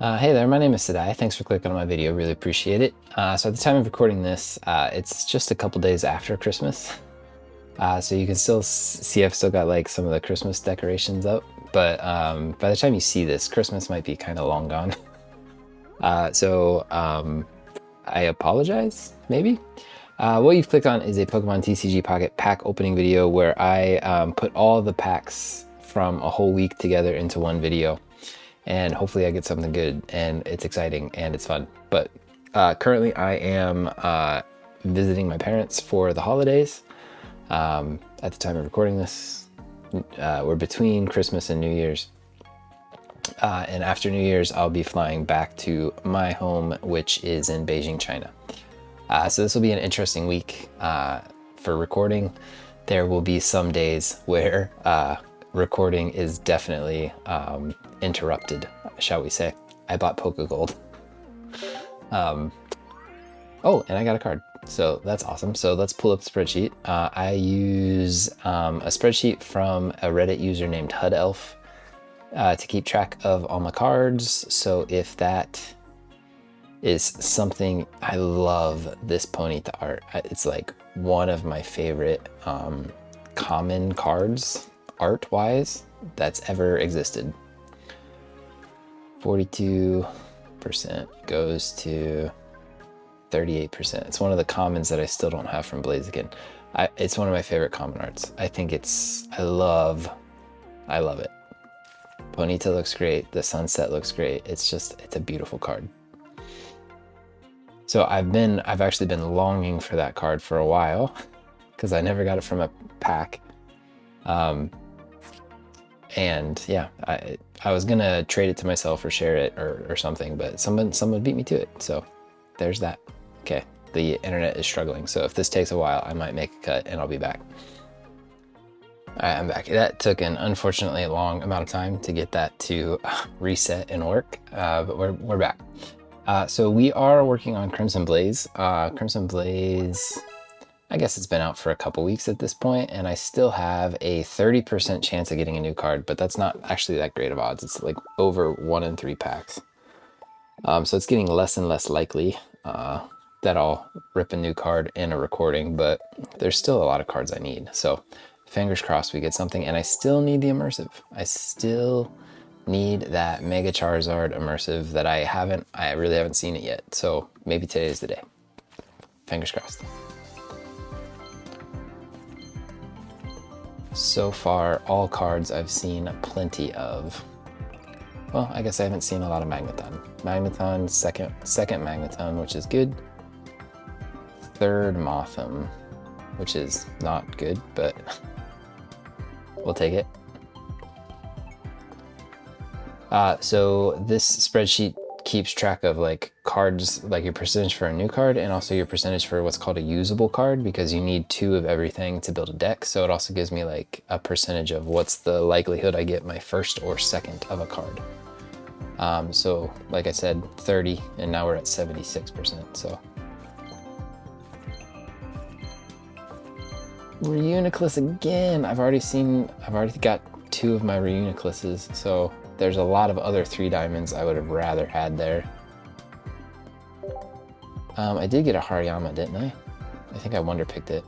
Hey there, my name is Sadai. Thanks for clicking on my video, really appreciate it. So at the time of recording this, it's just a couple days after Christmas. So you can still see I've still got like some of the Christmas decorations up, but by the time you see this, Christmas might be kind of long gone. I apologize, maybe. What you've clicked on is a Pokemon TCG Pocket pack opening video where I put all the packs from a whole week together into one video. And hopefully I get something good, and it's exciting and it's fun. But currently I am visiting my parents for the holidays. At the time of recording this, we're between Christmas and New Year's. And after New Year's, I'll be flying back to my home, which is in Beijing, China. So this will be an interesting week for recording. There will be some days where recording is definitely interrupted, shall we say. I bought Pokegold. Oh, and I got a card, so that's awesome. So let's pull up the spreadsheet. I use a spreadsheet from a Reddit user named HUD Elf to keep track of all my cards. So if that is something, I love this Ponyta art. It's like one of my favorite common cards art-wise that's ever existed. 42% goes to 38%. It's one of the commons that I still don't have from Blaziken. It's one of my favorite common arts. I think I love it. Ponyta looks great. The sunset looks great. It's a beautiful card. So I've actually been longing for that card for a while because I never got it from a pack. And yeah, I was gonna trade it to myself or share it or something, but someone beat me to it. So there's that. Okay, the internet is struggling. So if this takes a while, I might make a cut and I'll be back. All right, I'm back. That took an unfortunately long amount of time to get that to reset and work, but we're back. So we are working on Crimson Blaze. Crimson Blaze, I guess it's been out for a couple weeks at this point, and I still have a 30% chance of getting a new card, but that's not actually that great of odds. It's like over 1 in 3 packs. So it's getting less and less likely that I'll rip a new card in a recording, but there's still a lot of cards I need. So fingers crossed we get something, and I still need the immersive. I still need that Mega Charizard immersive that I really haven't seen it yet. So maybe today is the day. Fingers crossed. So far, all cards I've seen plenty of. Well, I guess I haven't seen a lot of Magneton. Magneton, second Magneton, which is good. Third Mothim, which is not good, but we'll take it. So this spreadsheet keeps track of like cards, like your percentage for a new card and also your percentage for what's called a usable card, because you need 2 of everything to build a deck. So it also gives me like a percentage of what's the likelihood I get my first or second of a card. So like I said, 30, and now we're at 76%. So Reuniclus again. I've already got 2 of my Reunicluses, so there's a lot of other 3 diamonds I would have rather had there. I did get a Hariyama, didn't I? I think I wonder picked it.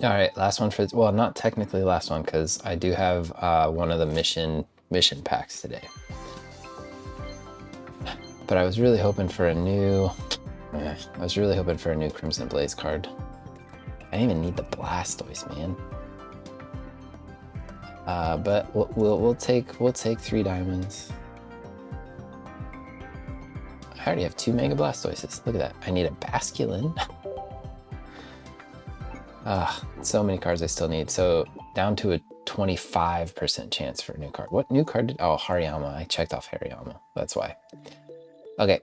All right, last one well, not technically last one, because I do have one of the mission packs today. But I was really hoping for a new Crimson Blaze card. I didn't even need the Blastoise, man. But we'll take 3 diamonds. I already have 2 Mega Blastoises. Look at that. I need a Basculin. So many cards I still need. So down to a 25% chance for a new card. What new card oh, Hariyama. I checked off Hariyama. That's why. Okay,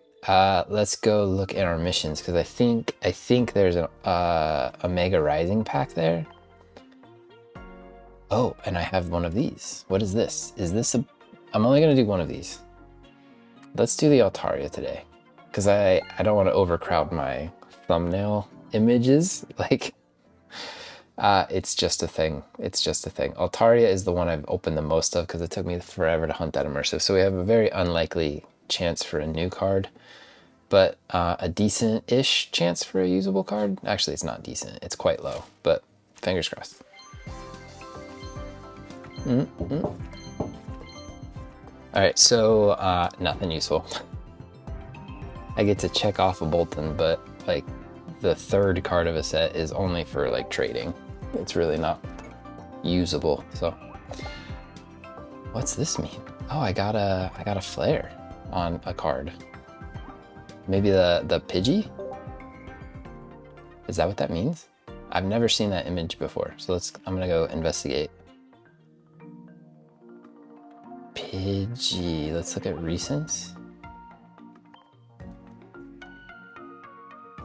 let's go look at our missions, because I think there's a Mega Rising pack there. Oh, and I have one of these. What is this? I'm only gonna do one of these. Let's do the Altaria today, because I don't want to overcrowd my thumbnail images. Like, It's just a thing. It's just a thing. Altaria is the one I've opened the most of because it took me forever to hunt that immersive. So we have a very unlikely chance for a new card, but a decent-ish chance for a usable card. Actually, it's not decent. It's quite low, but fingers crossed. All right, so nothing useful. I get to check off a Bolton, but like the third card of a set is only for like trading. It's really not usable. So what's this mean? Oh, I got a flare on a card. Maybe the Pidgey? Is that what that means? I've never seen that image before. So I'm gonna go investigate. Pidgey, let's look at recents.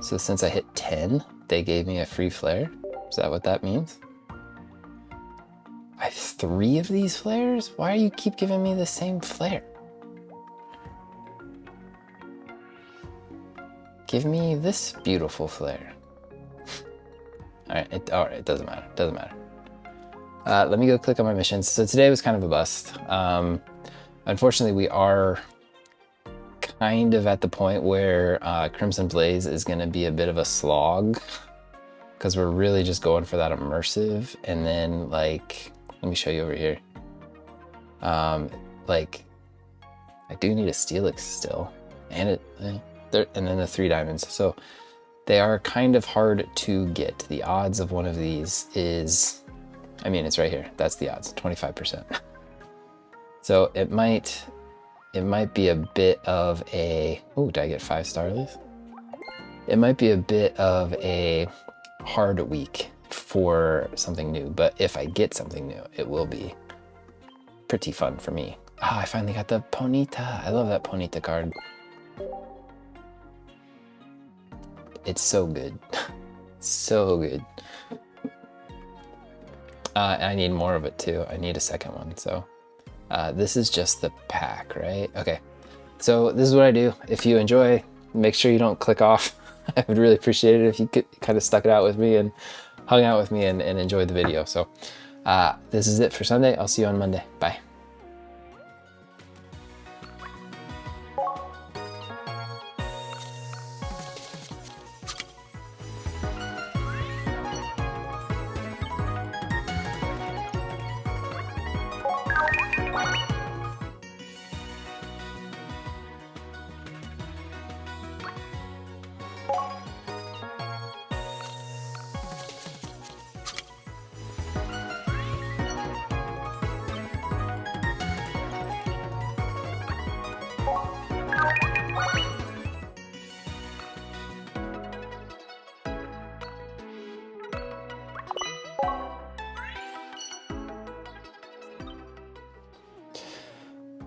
So since I hit 10, they gave me a free flare. Is that what that means? I have 3 of these flares? Why do you keep giving me the same flare? Give me this beautiful flare. All right, it doesn't matter, doesn't matter. Let me go click on my missions. So today was kind of a bust. Unfortunately, we are kind of at the point where Crimson Blaze is gonna be a bit of a slog because we're really just going for that immersive. And then like, let me show you over here. Like I do need a Steelix still and and then the 3 diamonds. So they are kind of hard to get. The odds of one of these is, I mean, it's right here. That's the odds, 25%. So it might be a bit of a, oh, did I get 5 Starlies? It might be a bit of a hard week for something new, but if I get something new, it will be pretty fun for me. Ah, I finally got the Ponyta. I love that Ponyta card. It's so good. So good. I need more of it too. I need a second one, so. This is just the pack, right? Okay, so this is what I do. If you enjoy, make sure you don't click off. I would really appreciate it if you could kind of stuck it out with me and hung out with me and enjoyed the video. So this is it for Sunday. I'll see you on Monday. Bye.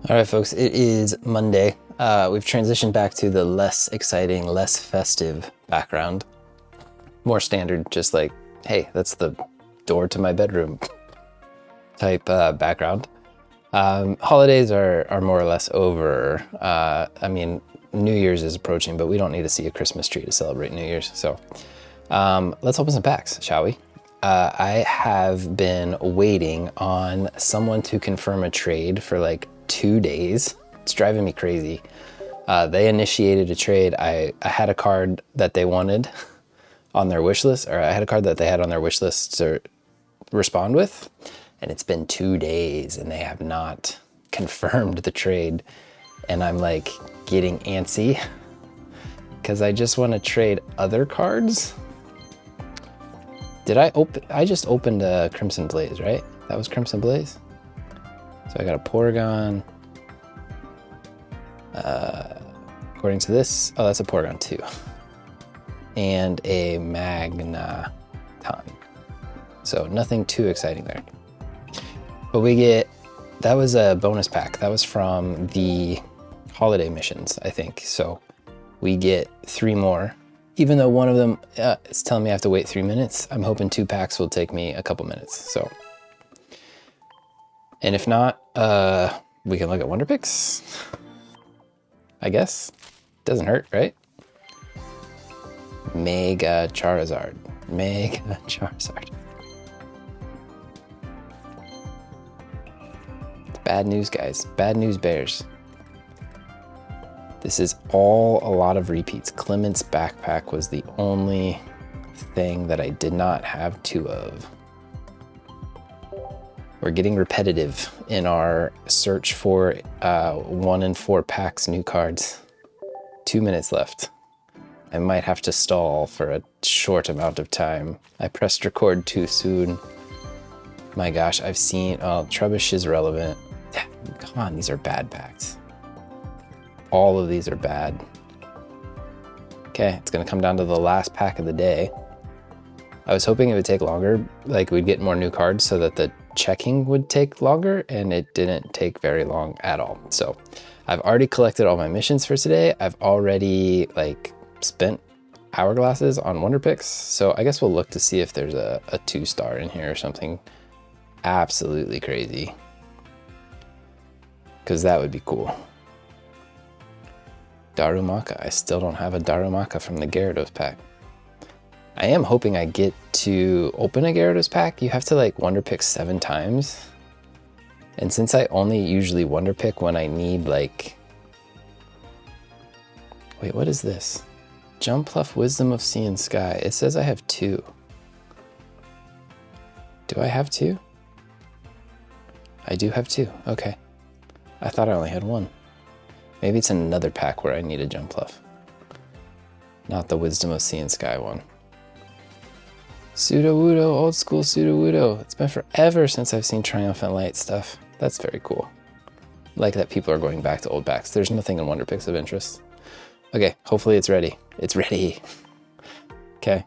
All right, folks, it is Monday. We've transitioned back to the less exciting, less festive background. More standard, just like, hey, that's the door to my bedroom type background. Holidays are more or less over. I mean, New Year's is approaching, but we don't need to see a Christmas tree to celebrate New Year's. So let's open some packs, shall we? I have been waiting on someone to confirm a trade for like 2 days. It's driving me crazy. They initiated a trade. I had a card that they wanted on their wish list, or I had a card that they had on their wish list to respond with, and it's been 2 days and they have not confirmed the trade. And I'm like getting antsy because I just want to trade other cards. I just opened a Crimson Blaze, right? That was Crimson Blaze. So I got a Porygon. According to this, oh, that's a Porygon 2. And a Magneton. So nothing too exciting there. But we get, that was a bonus pack. That was from the holiday missions, I think. So we get 3 more. Even though one of them is telling me I have to wait 3 minutes, I'm hoping 2 packs will take me a couple minutes. So, and if not, we can look at Wonder Picks, I guess. Doesn't hurt, right? Mega Charizard. Mega Charizard. Bad news, guys. Bad news bears. This is all a lot of repeats. Clement's backpack was the only thing that I did not have two of. We're getting repetitive in our search for 1 in 4 packs new cards. 2 minutes left. I might have to stall for a short amount of time. I pressed record too soon. My gosh, I've seen, oh, Trubbish is relevant. Come on, these are bad packs. All of these are bad. Okay, it's gonna come down to the last pack of the day. I was hoping it would take longer, like we'd get more new cards so that the checking would take longer, and it didn't take very long at all. So I've already collected all my missions for today. I've already like spent hourglasses on wonder picks. So I guess we'll look to see if there's a 2-star in here or something absolutely crazy, because that would be cool. Darumaka. I still don't have a Darumaka from the Gyarados pack. I am hoping I get to open a Gyarados pack. You have to like wonder pick 7 times. And since I only usually wonder pick when I need like... Wait, what is this? Jumpluff, Wisdom of Sea and Sky. It says I have 2. Do I have 2? I do have 2. Okay. I thought I only had 1. Maybe it's another pack where I need a Jumpluff. Not the Wisdom of Sea and Sky one. Sudowoodo, old school Sudowoodo. It's been forever since I've seen Triumphant Light stuff. That's very cool. Like that people are going back to old packs. There's nothing in Wonder Picks of interest. Okay, hopefully it's ready. It's ready. Okay,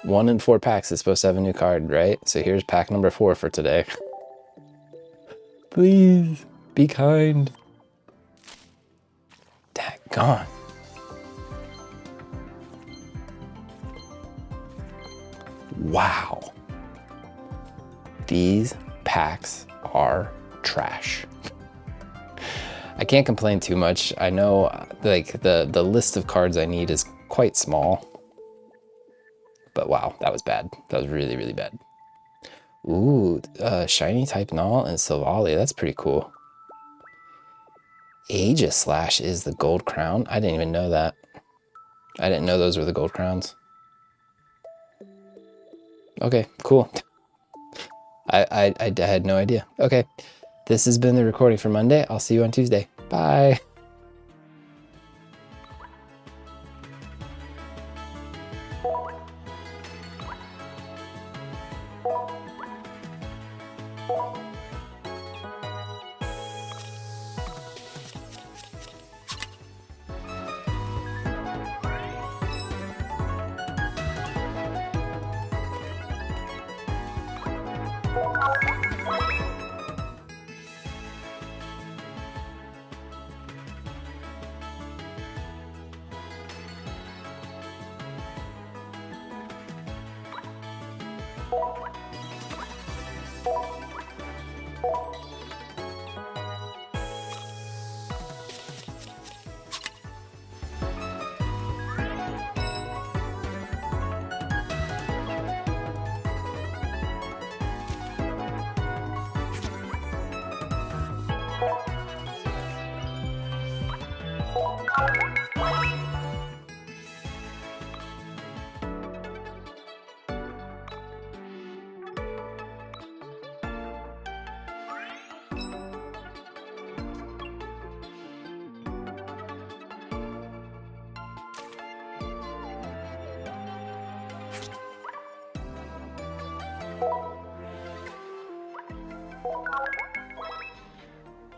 1 in 4 packs is supposed to have a new card, right? So here's pack number 4 for today. Please, be kind. Daggone. Wow. These packs are trash. I can't complain too much. I know like the list of cards I need is quite small. But wow, that was bad. That was really, really bad. Ooh, shiny type Null and Silvally. That's pretty cool. Aegislash is the gold crown. I didn't even know that. I didn't know those were the gold crowns. Okay, cool. I had no idea. Okay, this has been the recording for Monday. I'll see you on Tuesday. Bye.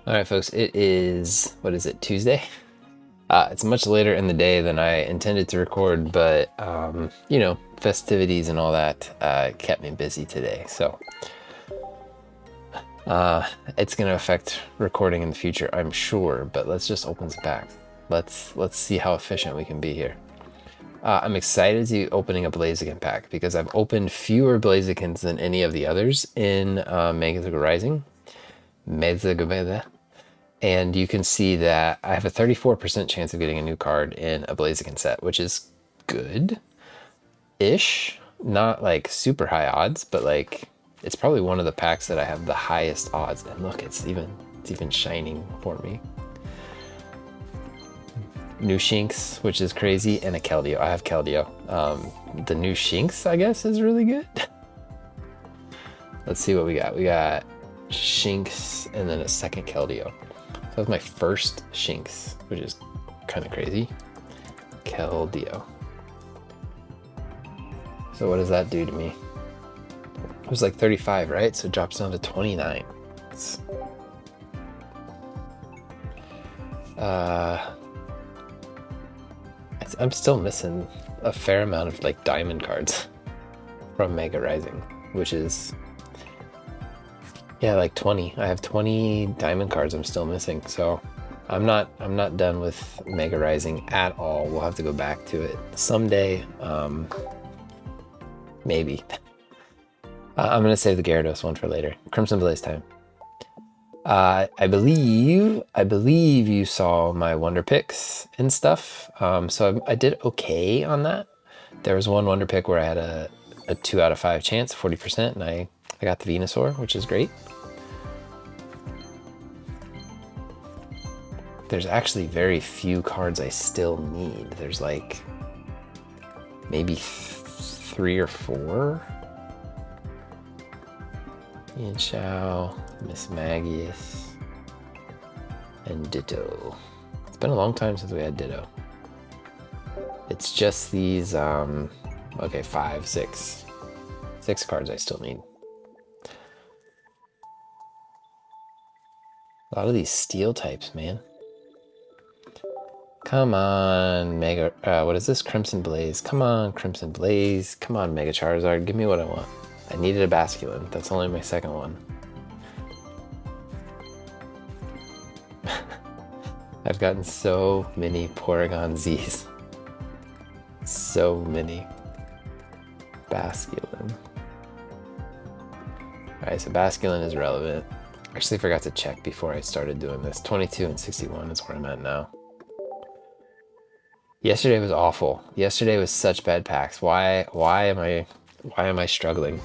All right, folks, it is, what is it, Tuesday? It's much later in the day than I intended to record, but, you know, festivities and all that kept me busy today. So it's going to affect recording in the future, I'm sure, but let's just open some packs. Let's see how efficient we can be here. I'm excited to be opening a Blaziken pack because I've opened fewer Blazikens than any of the others in Megazuga Rising. And you can see that I have a 34% chance of getting a new card in a Blaziken set, which is good-ish. Not like super high odds, but like It's probably one of the packs that I have the highest odds. And look, it's even shining for me. New Shinx, which is crazy, and a Keldeo. I have Keldeo. The new Shinx, I guess, is really good. Let's see what we got. We got Shinx and then a second Keldeo. So that's my first Shinx, which is kind of crazy. Keldeo. So what does that do to me? It was like 35, right? So it drops down to 29. I'm still missing a fair amount of like diamond cards from Mega Rising, which is, yeah, like 20. I have 20 diamond cards I'm still missing. So I'm not done with Mega Rising at all. We'll have to go back to it someday. Maybe. I'm gonna save the Gyarados one for later. Crimson Blaze time. I believe you saw my Wonder Picks and stuff. So I did okay on that. There was one Wonder Pick where I had a 2 out of 5 chance, 40%, and I got the Venusaur, which is great. There's actually very few cards I still need. There's like maybe 3 or 4. Yanchao, Miss Magius, and Ditto. It's been a long time since we had Ditto. It's just these, okay, 5, 6 cards I still need. A lot of these steel types, man. Come on, Mega, what is this? Crimson Blaze. Come on, Crimson Blaze. Come on, Mega Charizard. Give me what I want. I needed a Basculin. That's only my second one. I've gotten so many Porygon Zs. So many. Basculin. Alright, so Basculin is relevant. Actually forgot to check before I started doing this. 22 and 61 is where I'm at now. Yesterday was awful. Yesterday was such bad packs. Why am I struggling?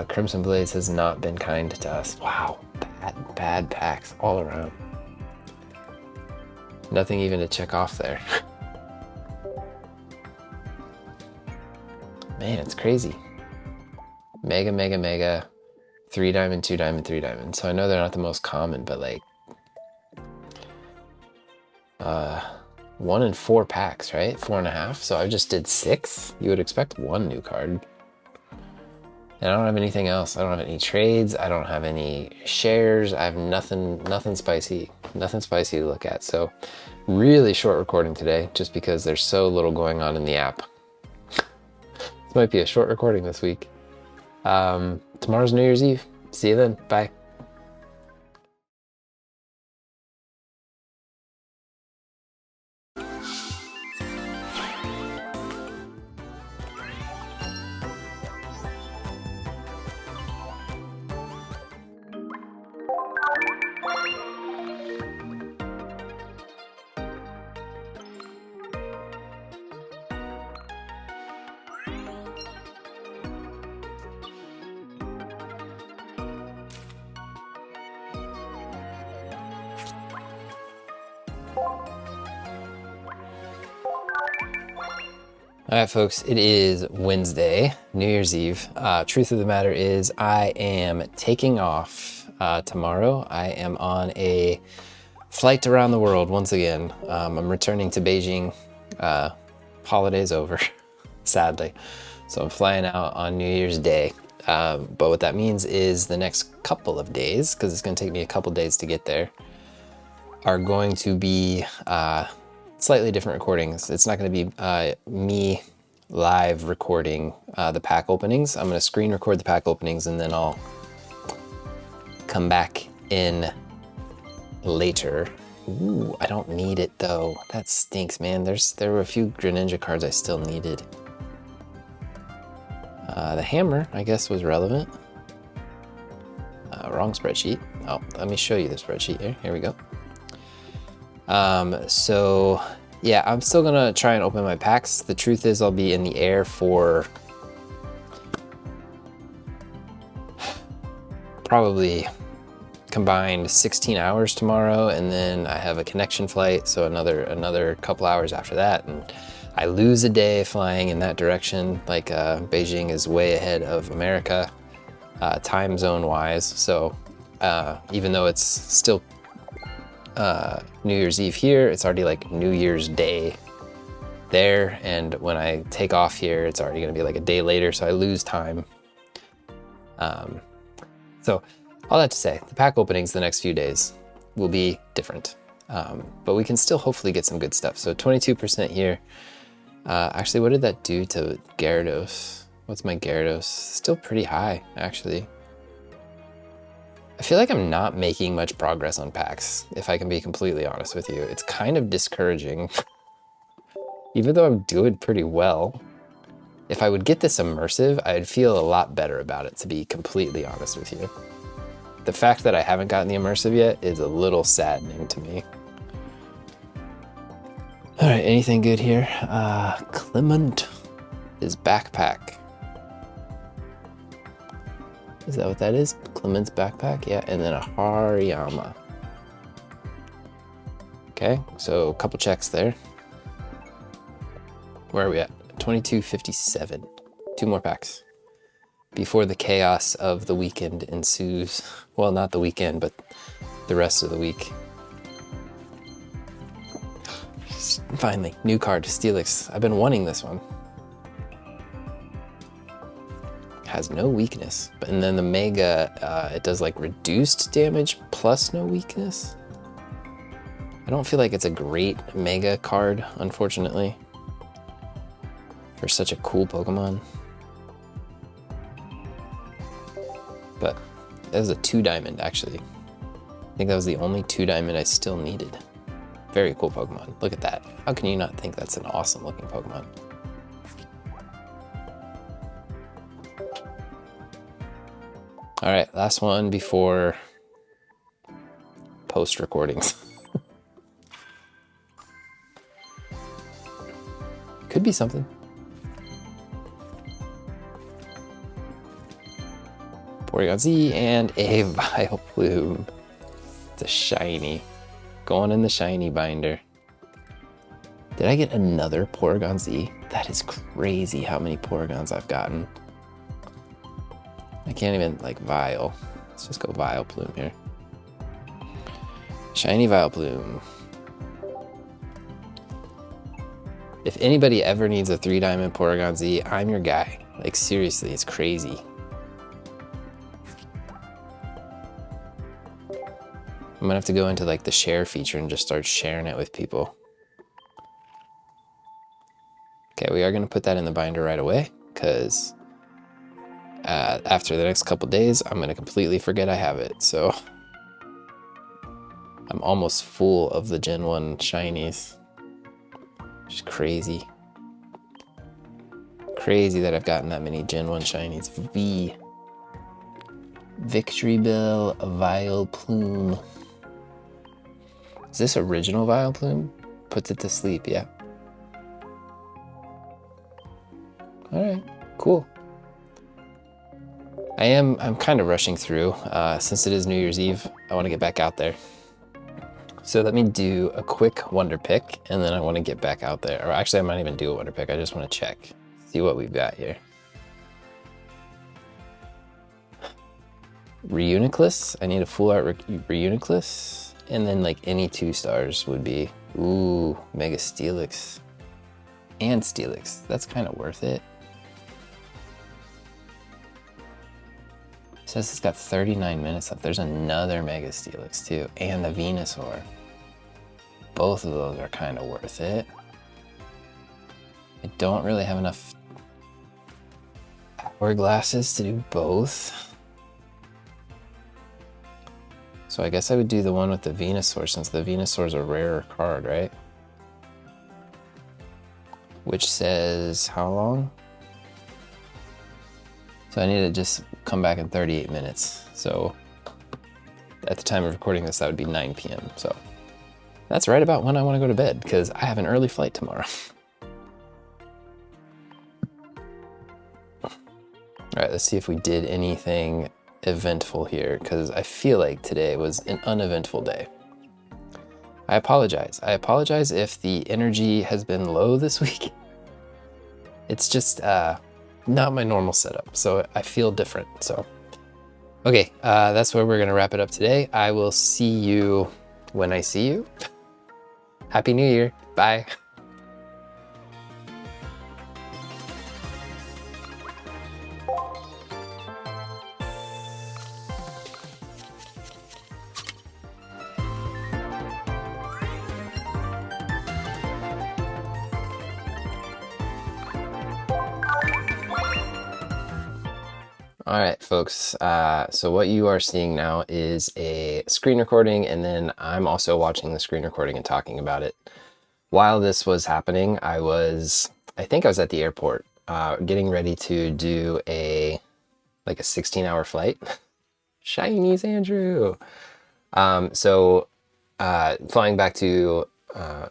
Crimson Blaze has not been kind to us. Wow, bad packs all around. Nothing even to check off there. Man, it's crazy. Mega, 3 diamond, 2 diamond, 3 diamond. So I know they're not the most common, but like 1 in 4 packs, right? 4.5. So I just did 6. You would expect 1 new card. And I don't have anything else. I don't have any trades. I don't have any shares. I have nothing spicy. Nothing spicy to look at. So really short recording today just because there's so little going on in the app. This might be a short recording this week. Tomorrow's New Year's Eve. See you then. Bye. All right, folks, it is Wednesday, New Year's Eve. Truth of the matter is I am taking off tomorrow. I am on a flight around the world once again. I'm returning to Beijing. Holiday's over, sadly. So I'm flying out on New Year's Day. But what that means is the next couple of days, because it's going to take me a couple days to get there, are going to be slightly different recordings. It's not going to be me live recording the pack openings. I'm going to screen record the pack openings and then I'll come back in later. Ooh, I don't need it though. That stinks, man. There were a few Greninja cards I still needed. The hammer, I guess, was relevant. Wrong spreadsheet. Oh, let me show you the spreadsheet here. Here we go. So yeah, I'm still gonna try and open my packs. The truth is I'll be in the air for probably combined 16 hours tomorrow, and then I have a connection flight, so another couple hours after that, and I lose a day flying in that direction. Like Beijing is way ahead of America time zone wise, so even though it's still New Year's Eve here, it's already like New Year's Day there, and when I take off here, it's already gonna be like a day later, so I lose time. So all that to say, the pack openings the next few days will be different, but we can still hopefully get some good stuff. So 22% here. Actually, what did that do to Gyarados? What's my Gyarados? Still pretty high, actually. I feel like I'm not making much progress on packs, if I can be completely honest with you. It's kind of discouraging. Even though I'm doing pretty well, if I would get this immersive, I'd feel a lot better about it, to be completely honest with you. The fact that I haven't gotten the immersive yet is a little saddening to me. All right, anything good here? Clement is backpack. Is that what that is? Clement's backpack? Yeah, and then a Hariyama. Okay, so a couple checks there. Where are we at? 2257. 2 more packs before the chaos of the weekend ensues. Well, not the weekend, but the rest of the week. Finally, new card, Steelix. I've been wanting this one. Has no weakness, and then the Mega, it does like reduced damage plus no weakness. I don't feel like it's a great Mega card, unfortunately, for such a cool Pokemon. But that was a 2 diamond, actually. I think that was the only 2 diamond I still needed. Very cool Pokemon. Look at that. How can you not think that's an awesome looking Pokemon? All right, last one before post recordings. Could be something. Porygon Z and a Vileplume. It's a shiny. Going in the shiny binder. Did I get another Porygon Z? That is crazy how many Porygons I've gotten. I can't even, like, Vile. Let's just go Vileplume here. Shiny Vileplume. If anybody ever needs a 3 diamond Porygon Z, I'm your guy. Like, seriously, it's crazy. I'm gonna have to go into like the share feature and just start sharing it with people. Okay, we are gonna put that in the binder right away, because after the next couple days, I'm gonna completely forget I have it. So I'm almost full of the Gen 1 shinies. Just crazy. Crazy that I've gotten that many Gen 1 shinies. Victory Bell, Vileplume. Is this original Vileplume? Puts it to sleep, yeah. All right, cool. I'm kind of rushing through. Since it is New Year's Eve, I want to get back out there. So let me do a quick Wonder Pick, and then I want to get back out there. Or actually, I might even do a Wonder Pick. I just want to check, see what we've got here. Reuniclus. I need a full art Reuniclus. And then like any 2 stars would be, ooh, Mega Steelix and Steelix. That's kind of worth it. It says it's got 39 minutes left. There's another Mega Steelix too, and the Venusaur. Both of those are kind of worth it. I don't really have enough hourglasses to do both. So I guess I would do the one with the Venusaur, since the Venusaur is a rarer card, right? Which says how long? So I need to just come back in 38 minutes. So at the time of recording this, that would be 9 p.m. So that's right about when I want to go to bed, because I have an early flight tomorrow. All right, let's see if we did anything eventful here because I feel like today was an uneventful day. I apologize. I apologize if the energy has been low this week. It's just not my normal setup, so I feel different. So, okay, that's where we're gonna wrap it up today. I will see you when I see you. Happy New Year. Bye. All right, folks. So what you are seeing now is a screen recording, and then I'm also watching the screen recording and talking about it. While this was happening, I think I was at the airport, getting ready to do a 16-hour flight. Chinese Andrew. Flying back to,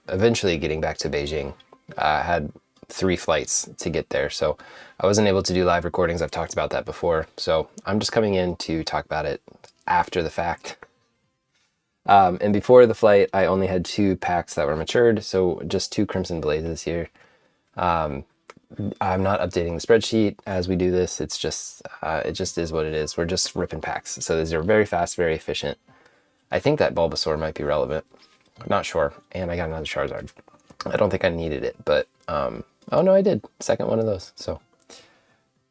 eventually getting back to Beijing. I had 3 flights to get there, so I wasn't able to do live recordings. I've talked about that before, so I'm just coming in to talk about it after the fact. And before the flight, I only had 2 packs that were matured, so just 2 Crimson Blazes here. I'm not updating the spreadsheet as we do this. It's just, it just is what it is. We're just ripping packs. So these are very fast, very efficient. I think that Bulbasaur might be relevant. I'm not sure. And I got another Charizard. I don't think I needed it, but, oh no, I did. Second one of those. So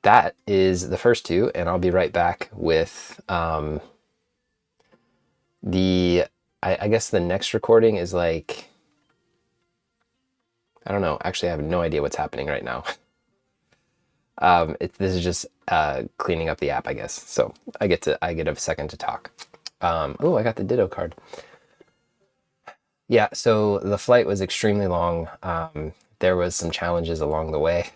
that is the first 2, and I'll be right back with, I guess the next recording is like, I don't know. Actually, I have no idea what's happening right now. This is just cleaning up the app, I guess. So I get a second to talk. Oh, I got the Ditto card. Yeah, so the flight was extremely long. There was some challenges along the way.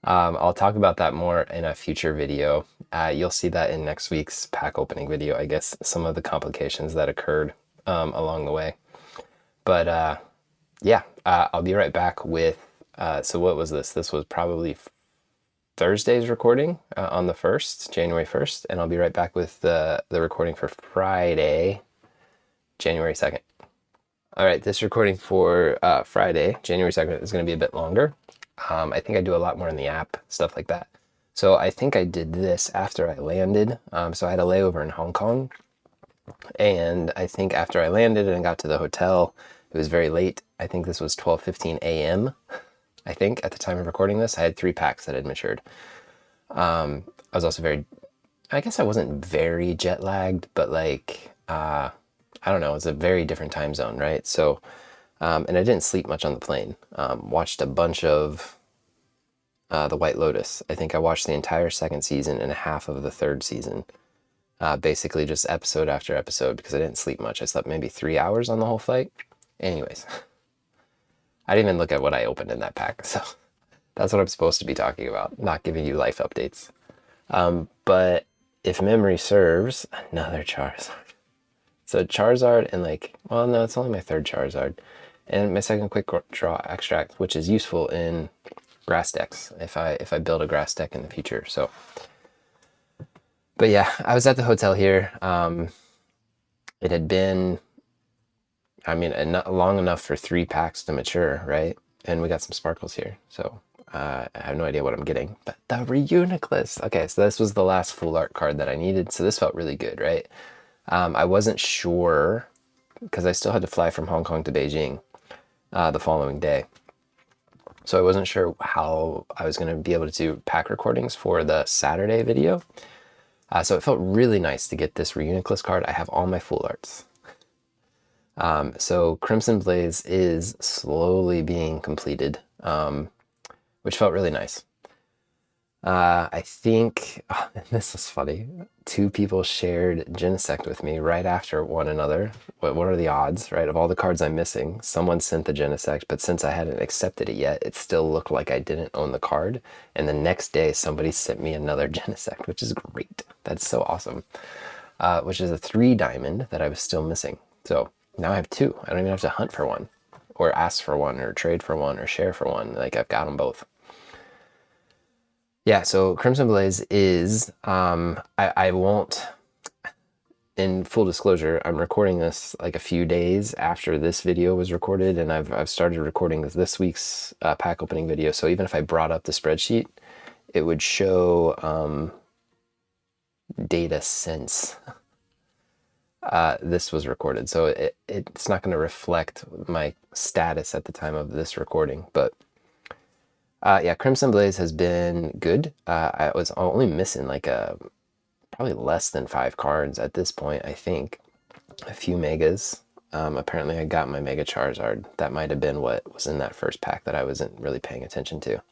I'll talk about that more in a future video. You'll see that in next week's pack opening video, I guess, some of the complications that occurred along the way. But yeah, I'll be right back with, so what was this? This was probably Thursday's recording on the 1st, January 1st, and I'll be right back with the recording for Friday, January 2nd. All right, this recording for Friday, January 2nd, is going to be a bit longer. I think I do a lot more in the app, stuff like that. So I think I did this after I landed. So I had a layover in Hong Kong. And I think after I landed and got to the hotel, it was very late. I think this was 12:15 a.m. I think at the time of recording this, I had 3 packs that had matured. I was also I guess I wasn't very jet lagged, but like, I don't know, it's a very different time zone, right? So, and I didn't sleep much on the plane. Watched a bunch of The White Lotus. I think I watched the entire 2nd season and half of the 3rd season. Basically just episode after episode because I didn't sleep much. I slept maybe 3 hours on the whole flight. Anyways, I didn't even look at what I opened in that pack. So that's what I'm supposed to be talking about, not giving you life updates. But if memory serves, another Charizard. So Charizard and like, well, no, it's only my 3rd Charizard. And my 2nd quick draw extract, which is useful in grass decks if I build a grass deck in the future. So, but yeah, I was at the hotel here. It had been, I mean, long enough for 3 packs to mature, right? And we got some sparkles here. So I have no idea what I'm getting, but the Reuniclus. Okay, so this was the last full art card that I needed. So this felt really good, right? I wasn't sure because I still had to fly from Hong Kong to Beijing the following day. So I wasn't sure how I was going to be able to do pack recordings for the Saturday video. So it felt really nice to get this Reuniclus card. I have all my full arts. So Crimson Blaze is slowly being completed, which felt really nice. I think, this is funny, 2 people shared Genesect with me right after one another. What are the odds, right? Of all the cards I'm missing, someone sent the Genesect, but since I hadn't accepted it yet, it still looked like I didn't own the card. And the next day, somebody sent me another Genesect, which is great. That's so awesome. Which is a 3 diamond that I was still missing. So now I have 2. I don't even have to hunt for one, or ask for one, or trade for one, or share for one. Like, I've got them both. Yeah, so Crimson Blaze is, I won't, in full disclosure, I'm recording this like a few days after this video was recorded, and I've started recording this week's pack opening video. So even if I brought up the spreadsheet, it would show data since this was recorded. So it's not going to reflect my status at the time of this recording. But yeah, Crimson Blaze has been good. I was only missing like probably less than 5 cards at this point, I think. A few megas. Apparently I got my Mega Charizard. That might have been what was in that first pack that I wasn't really paying attention to.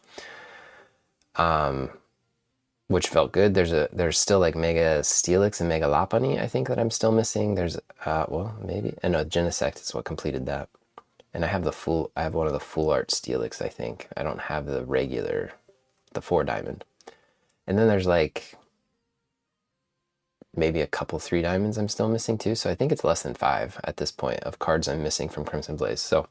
Which felt good. There's still like Mega Steelix and Mega Lopunny, I think, that I'm still missing. There's well, maybe. And no, Genesect is what completed that. And I have one of the full art Steelix, I think. I don't have the regular, the 4 diamond. And then there's like maybe a couple 3 diamonds I'm still missing too. So I think it's less than 5 at this point of cards I'm missing from Crimson Blaze. So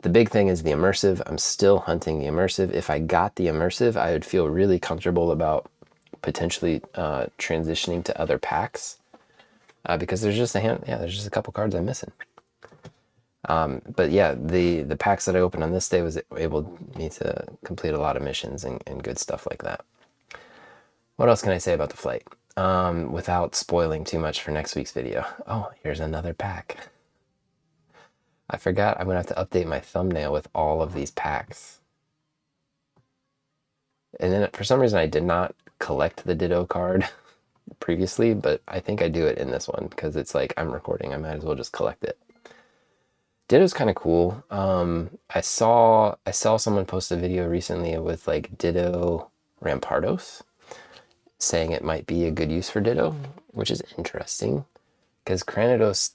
the big thing is the immersive. I'm still hunting the immersive. If I got the immersive, I would feel really comfortable about potentially transitioning to other packs because there's just there's just a couple cards I'm missing. But yeah, the packs that I opened on this day was able me to complete a lot of missions and good stuff like that. What else can I say about the flight? Without spoiling too much for next week's video. Oh, here's another pack. I forgot I'm gonna have to update my thumbnail with all of these packs. And then for some reason I did not collect the Ditto card previously, but I think I do it in this one because it's like I'm recording. I might as well just collect it. Ditto's kind of cool. I saw someone post a video recently with like Ditto Rampardos, saying it might be a good use for Ditto, which is interesting because Cranidos,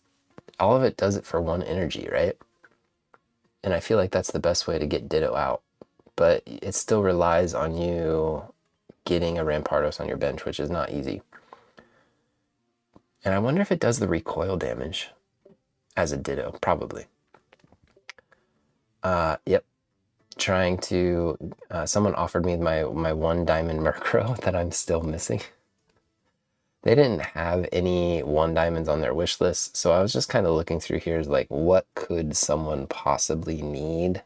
all of it does it for 1 energy, right? And I feel like that's the best way to get Ditto out, but it still relies on you getting a Rampardos on your bench, which is not easy. And I wonder if it does the recoil damage as a Ditto, probably. Yep. Trying to, someone offered me my 1 diamond Murkrow that I'm still missing. They didn't have any 1 diamonds on their wish list, so I was just kind of looking through here as like, what could someone possibly need?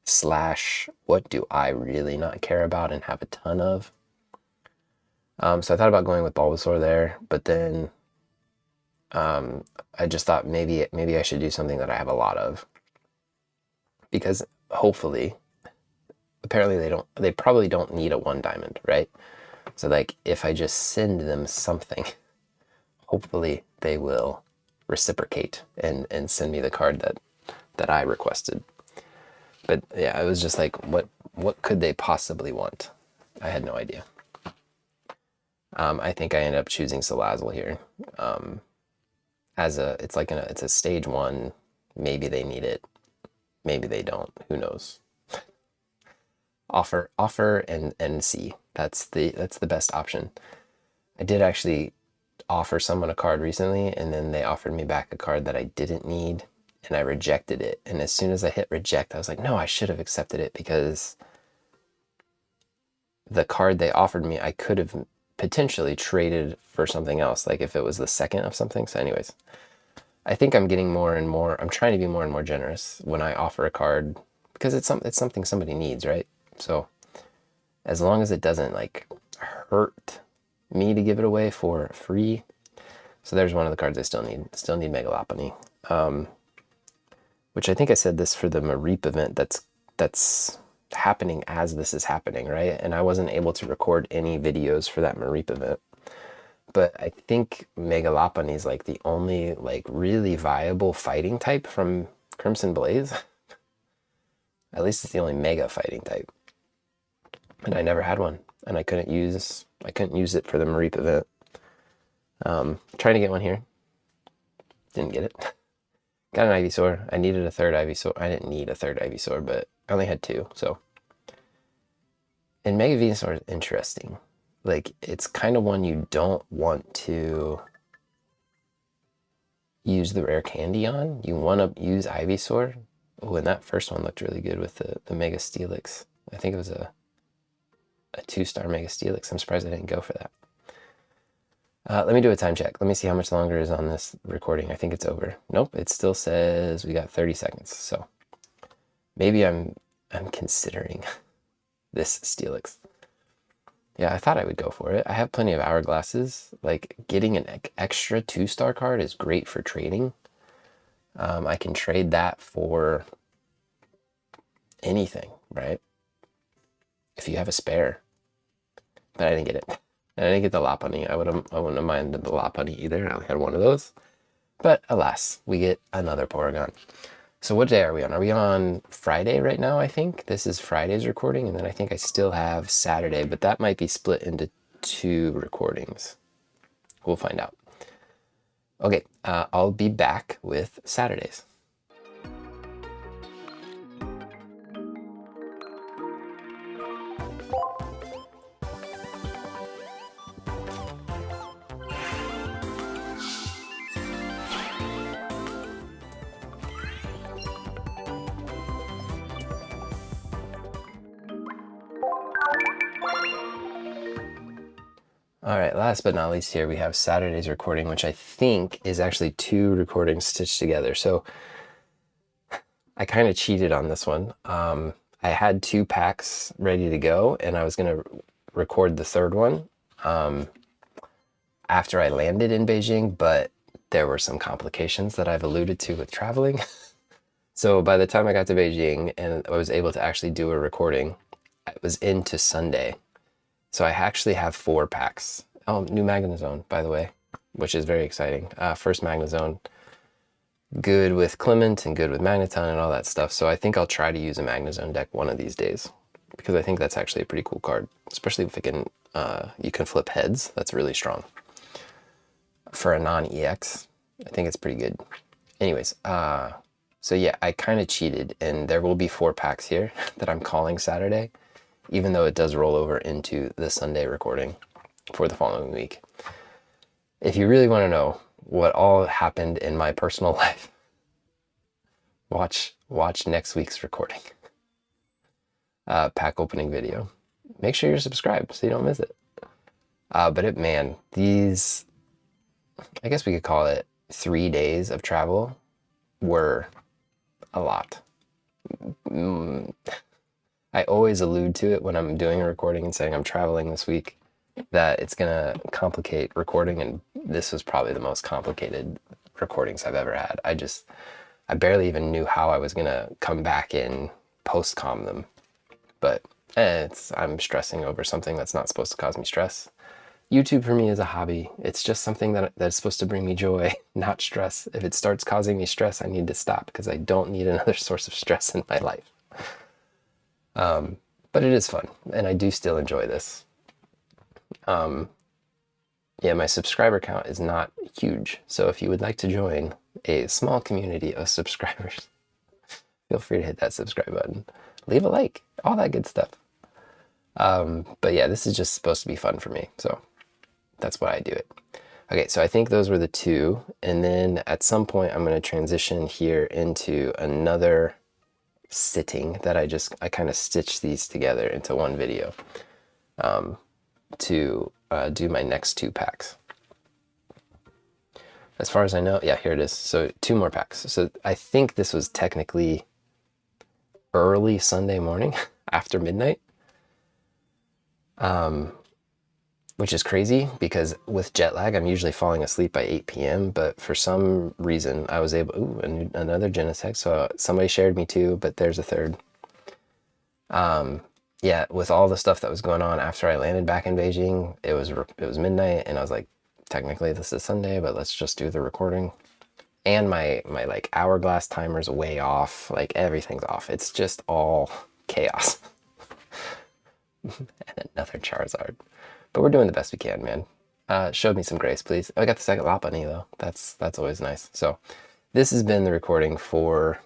Slash, what do I really not care about and have a ton of? So I thought about going with Bulbasaur there, but then I just thought maybe I should do something that I have a lot of. Because hopefully, apparently they probably don't need a 1 diamond, right? So like if I just send them something, hopefully they will reciprocate and send me the card that I requested. But yeah, it was just like, what could they possibly want? I had no idea. I think I ended up choosing Salazzle here. It's a stage 1. Maybe they need it. Maybe they don't. Who knows? Offer and see. That's the best option. I did actually offer someone a card recently, and then they offered me back a card that I didn't need, and I rejected it. And as soon as I hit reject, I was like, no, I should have accepted it because the card they offered me, I could have potentially traded for something else, like if it was the second of something. So anyways, I think I'm getting more and more, I'm trying to be more and more generous when I offer a card because it's something somebody needs, right? So as long as it doesn't like hurt me to give it away for free. So there's one of the cards I still need. Still need Mega Lopunny. Which I think I said this for the Mareep event that's happening as this is happening, right? And I wasn't able to record any videos for that Mareep event. But I think Mega Lopunny is like the only like really viable fighting type from Crimson Blaze. At least it's the only Mega fighting type. And I never had one, and I couldn't use it for the Mareep event. Trying to get one here. Didn't get it. Got an Ivysaur. I needed a 3rd Ivysaur. I didn't need a 3rd Ivysaur, but I only had 2, so. And Mega Venusaur is interesting. Like, it's kind of one you don't want to use the rare candy on. You want to use Ivysaur. Oh, and that first one looked really good with the Mega Steelix. I think it was a a 2-star Mega Steelix. I'm surprised I didn't go for that. Let me do a time check. Let me see how much longer is on this recording. I think it's over. Nope, it still says we got 30 seconds. So maybe I'm considering this Steelix. Yeah, I thought I would go for it. I have plenty of hourglasses. Like, getting an extra 2-star card is great for trading. I can trade that for anything, right? If you have a spare. But I didn't get it. And I didn't get the Lopunny. I wouldn't have minded the Lopunny either. I only had one of those. But alas, we get another Porygon. So what day are we on? Are we on Friday right now, I think? This is Friday's recording, and then I think I still have Saturday, but that might be split into 2 recordings. We'll find out. Okay, I'll be back with Saturdays. All right, last but not least here, we have Saturday's recording, which I think is actually 2 recordings stitched together. So I kind of cheated on this one. I had 2 packs ready to go, and I was going to record the 3rd one after I landed in Beijing, but there were some complications that I've alluded to with traveling. So by the time I got to Beijing and I was able to actually do a recording, it was into Sunday. So I actually have 4 packs. Oh, new Magnezone, by the way, which is very exciting. First Magnezone, good with Clement and good with Magneton and all that stuff. So I think I'll try to use a Magnezone deck one of these days, because I think that's actually a pretty cool card, especially if it can, you can flip heads. That's really strong. For a non-EX, I think it's pretty good. Anyways, so yeah, I kind of cheated, and there will be 4 packs here that I'm calling Saturday, even though it does roll over into the Sunday recording for the following week. If you really want to know what all happened in my personal life, watch next week's recording. Pack opening video. Make sure you're subscribed so you don't miss it. But man, these, I guess we could call it 3 days of travel, were a lot. I always allude to it when I'm doing a recording and saying I'm traveling this week, that it's gonna complicate recording, and this was probably the most complicated recordings I've ever had. I barely even knew how I was gonna come back in post-com them. But I'm stressing over something that's not supposed to cause me stress. YouTube for me is a hobby. It's just something that's supposed to bring me joy, not stress. If it starts causing me stress, I need to stop, because I don't need another source of stress in my life. But it is fun, and I do still enjoy this. Yeah, my subscriber count is not huge, so if you would like to join a small community of subscribers, feel free to hit that subscribe button. Leave a like, all that good stuff. But yeah, this is just supposed to be fun for me, so that's why I do it. Okay, so I think those were the 2, and then at some point I'm going to transition here into another sitting that I kind of stitched these together into one video to do my next 2 packs. As far as I know, yeah, here it is. So 2 more packs. So I think this was technically early Sunday morning after midnight, which is crazy because with jet lag, I'm usually falling asleep by 8 p.m. But for some reason, I was able, another Genesect. So somebody shared me 2, but there's a 3rd. Yeah, with all the stuff that was going on after I landed back in Beijing, it was midnight, and I was like, technically this is Sunday, but let's just do the recording. And my like hourglass timer's way off, like everything's off. It's just all chaos. And another Charizard. But we're doing the best we can, man. Showed me some grace, please. Oh, I got the second Lopunny though. That's always nice. So this has been the recording for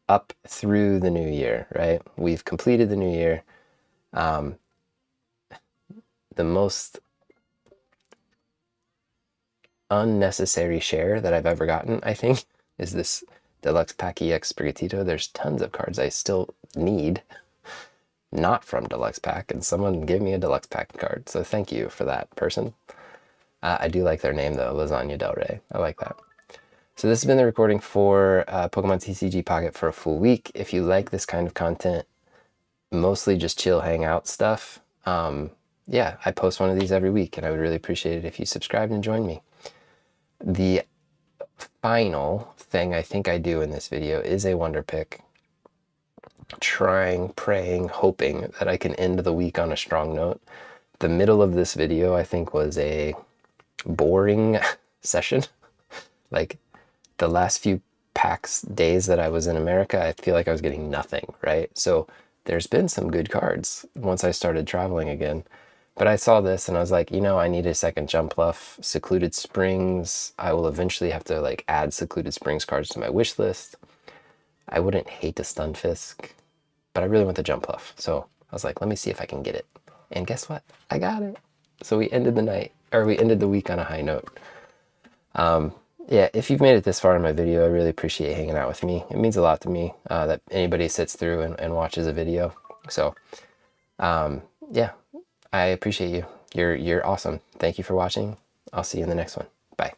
up through the new year, right? We've completed the new year. The most unnecessary share that I've ever gotten, I think, is this Deluxe Pack EX Sprigatito. There's tons of cards I still need, not from Deluxe Pack, and someone gave me a Deluxe Pack card. So thank you for that person. I do like their name though, Lasagna Del Rey. I like that. So this has been the recording for Pokemon TCG Pocket for a full week. If you like this kind of content, mostly just chill, hang out stuff, yeah, I post one of these every week, and I would really appreciate it if you subscribed and joined me. The final thing I think I do in this video is a wonder pick. Trying, praying, hoping that I can end the week on a strong note. The middle of this video, I think, was a boring session. Like, the last few packs days that I was in America, I feel like I was getting nothing, right? So there's been some good cards once I started traveling again. But I saw this and I was like, you know, I need a second Jumpluff. Secluded Springs, I will eventually have to like add Secluded Springs cards to my wish list. I wouldn't hate a Stunfisk, but I really want the Jumpluff. So I was like, let me see if I can get it. And guess what? I got it. So we ended the week on a high note. Yeah, if you've made it this far in my video, I really appreciate hanging out with me. It means a lot to me that anybody sits through and watches a video. So, yeah, I appreciate you. You're awesome. Thank you for watching. I'll see you in the next one. Bye.